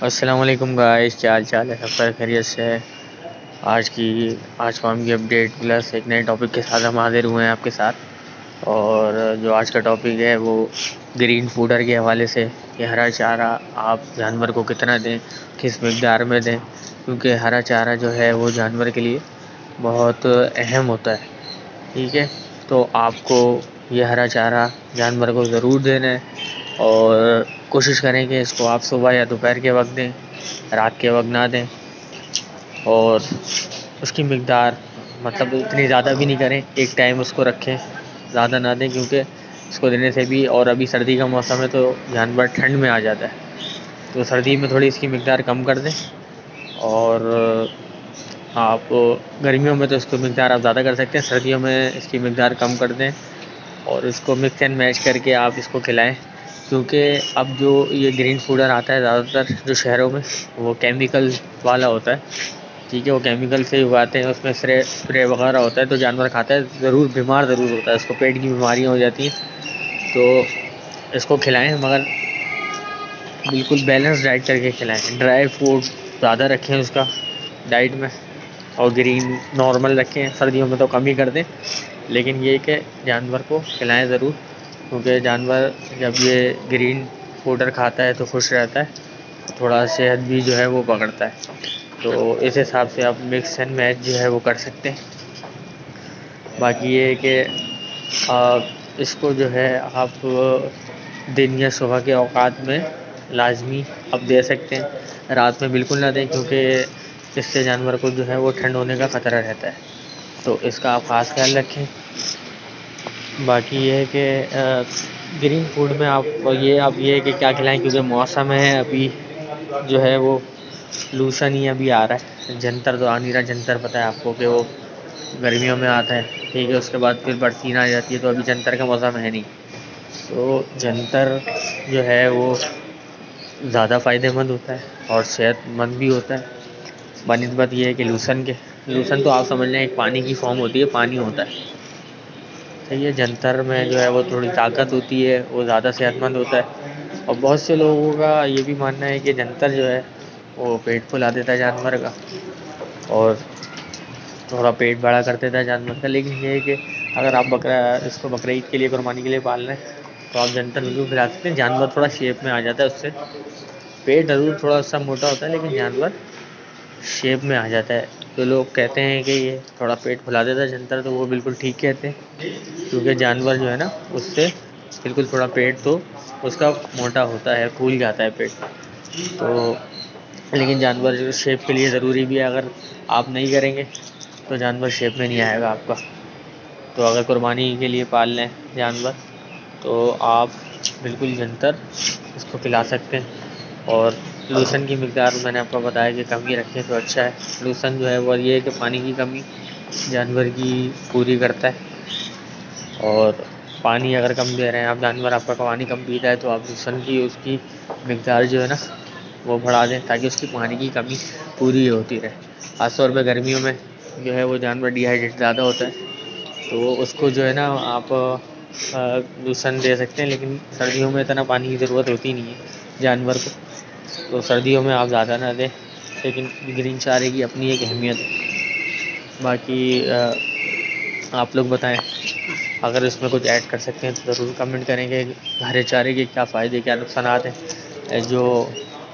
السلام علیکم گائز، کیا حال چال ہے؟ سب کا خیریت سے ہے؟ آج کام کی اپڈیٹ پلس ایک نئے ٹاپک کے ساتھ ہم حاضر ہوئے ہیں آپ کے ساتھ. اور جو آج کا ٹاپک ہے وہ گرین فوڈر کے حوالے سے کہ ہرا چارہ آپ جانور کو کتنا دیں، کس مقدار میں دیں، کیونکہ ہرا چارہ جو ہے وہ جانور کے لیے بہت اہم ہوتا ہے. ٹھیک ہے، تو آپ کو یہ ہرا چارہ جانور کو ضرور دینا ہے اور کوشش کریں کہ اس کو آپ صبح یا دوپہر کے وقت دیں، رات کے وقت نہ دیں. اور اس کی مقدار مطلب اتنی زیادہ بھی نہیں کریں، ایک ٹائم اس کو رکھیں، زیادہ نہ دیں، کیونکہ اس کو دینے سے بھی، اور ابھی سردی کا موسم ہے تو جانور ٹھنڈ میں آ جاتا ہے، تو سردی میں تھوڑی اس کی مقدار کم کر دیں. اور آپ گرمیوں میں تو اس کی مقدار آپ زیادہ کر سکتے ہیں، سردیوں میں اس کی مقدار کم کر دیں اور اس کو مکس اینڈ میچ کر کے آپ اس کو کھلائیں. کیونکہ اب جو یہ گرین فوڈر آتا ہے زیادہ تر جو شہروں میں، وہ کیمیکل والا ہوتا ہے. ٹھیک ہے، وہ کیمیکل سے اگاتے ہیں، اس میں اسپرے وغیرہ ہوتا ہے، تو جانور کھاتا ہے ضرور بیمار ضرور ہوتا ہے، اس کو پیٹ کی بیماریاں ہو جاتی ہیں. تو اس کو کھلائیں مگر بالکل بیلنس ڈائٹ کر کے کھلائیں. ڈرائی فوڈ زیادہ رکھیں اس کا ڈائٹ میں، اور گرین نارمل رکھیں. سردیوں میں تو کم ہی کر دیں، لیکن یہ کہ جانور کو کھلائیں ضرور، کیونکہ جانور جب یہ گرین فوڈر کھاتا ہے تو خوش رہتا ہے، تھوڑا صحت بھی جو ہے وہ پکڑتا ہے. تو اس حساب سے آپ مکس اینڈ میچ جو ہے وہ کر سکتے ہیں. باقی یہ ہے کہ اس کو جو ہے آپ دن یا صبح کے اوقات میں لازمی اب دے سکتے ہیں، رات میں بالکل نہ دیں، کیونکہ اس سے جانور کو جو ہے وہ ٹھنڈ ہونے کا خطرہ رہتا ہے. تو اس کا آپ خاص خیال رکھیں. باقی یہ ہے کہ گرین فوڈ میں آپ یہ ہے کہ کیا کھلائیں، کیونکہ موسم ہے ابھی جو ہے وہ لوسن ہی ابھی آ رہا ہے. جنتر تو آ نہیں رہا. جنتر پتہ ہے آپ کو کہ وہ گرمیوں میں آتا ہے، ٹھیک ہے، اس کے بعد پھر برسینہ آ جاتی ہے، تو ابھی جنتر کا موسم ہے نہیں. تو جنتر جو ہے وہ زیادہ فائدہ مند ہوتا ہے اور صحت مند بھی ہوتا ہے بنسبت یہ ہے کہ لوسن کے. لوسن تو آپ سمجھ لیں ایک پانی کی فارم ہوتی ہے، پانی ہوتا ہے. صحیح ہے، جنتر میں جو ہے وہ تھوڑی طاقت ہوتی ہے، وہ زیادہ صحت مند ہوتا ہے. اور بہت سے لوگوں کا یہ بھی ماننا ہے کہ جنتر جو ہے وہ پیٹ پھلا دیتا ہے جانور کا، اور تھوڑا پیٹ بڑا کر دیتا ہے جانور کا. لیکن یہ ہے کہ اگر آپ اس کو بقرعید کے لیے، قربانی کے لیے پال رہے ہیں تو آپ جنتر بالکل کھلا سکتے ہیں. جانور تھوڑا شیپ میں آ جاتا ہے اس سے، پیٹ ضرور تھوڑا سا موٹا ہوتا ہے لیکن جانور شیپ میں آ جاتا ہے. تو لوگ کہتے ہیں کہ یہ تھوڑا پیٹ پھلا دیتا ہے جنتر، تو وہ بالکل ٹھیک کہتے ہیں، کیونکہ جانور جو ہے نا اس سے بالکل تھوڑا پیٹ تو اس کا موٹا ہوتا ہے، پھول جاتا ہے پیٹ. تو لیکن جانور جو شیپ کے لیے ضروری بھی ہے، اگر آپ نہیں کریں گے تو جانور شیپ میں نہیں آئے گا آپ کا. تو اگر قربانی کے لیے پال لیں جانور تو آپ بالکل جنتر اس کو پلا سکتے ہیں. اور لوسن کی مقدار میں نے آپ کو بتایا کہ کم ہی رکھیں تو اچھا ہے. لوسن جو ہے وہ یہ ہے کہ پانی کی کمی جانور کی پوری کرتا ہے. اور پانی اگر کم دے رہے ہیں آپ، جانور آپ کا پانی کم پیتا ہے، تو آپ لوسن کی اس کی مقدار جو ہے نا وہ بڑھا دیں، تاکہ اس کی پانی کی کمی پوری ہوتی رہے. خاص طور پہ گرمیوں میں جو ہے وہ جانور ڈی ہائیڈریٹ زیادہ ہوتا ہے، تو اس کو جو ہے نا آپ لوسن دے سکتے ہیں. لیکن سردیوں میں اتنا پانی کی ضرورت ہوتی نہیں ہے جانور کو، تو سردیوں میں آپ زیادہ نہ دیں. لیکن گرین چارے کی اپنی ایک اہمیت ہے. باقی آپ لوگ بتائیں، اگر اس میں کچھ ایڈ کر سکتے ہیں تو ضرور کمنٹ کریں کہ ہرے چارے کے کیا فائدے کیا نقصانات ہیں. جو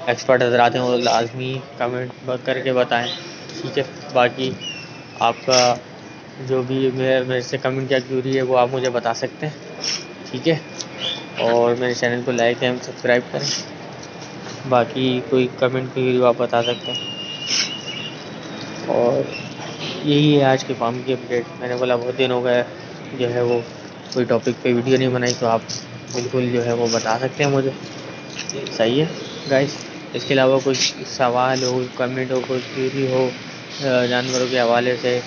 ایکسپرٹ حضرات ہیں وہ لازمی کمنٹ کر کے بتائیں. ٹھیک ہے، باقی آپ کا جو بھی میرے سے کمنٹ کیا کیوری ہے وہ آپ مجھے بتا سکتے ہیں. ٹھیک ہے، اور میرے چینل کو لائک اینڈ سبسکرائب کریں. باقی کوئی کمنٹ کی آپ بتا سکتے ہیں. اور یہی ہے آج کے فارم کی اپڈیٹ. میں نے بولا بہت دن ہو گئے جو ہے وہ کوئی ٹاپک پہ ویڈیو نہیں بنائی، تو آپ بالکل جو ہے وہ بتا سکتے ہیں مجھے. صحیح ہے گائز. اس کے علاوہ کوئی سوال ہو، کمنٹ ہو، کوئی کیوری ہو جانوروں کے حوالے سے،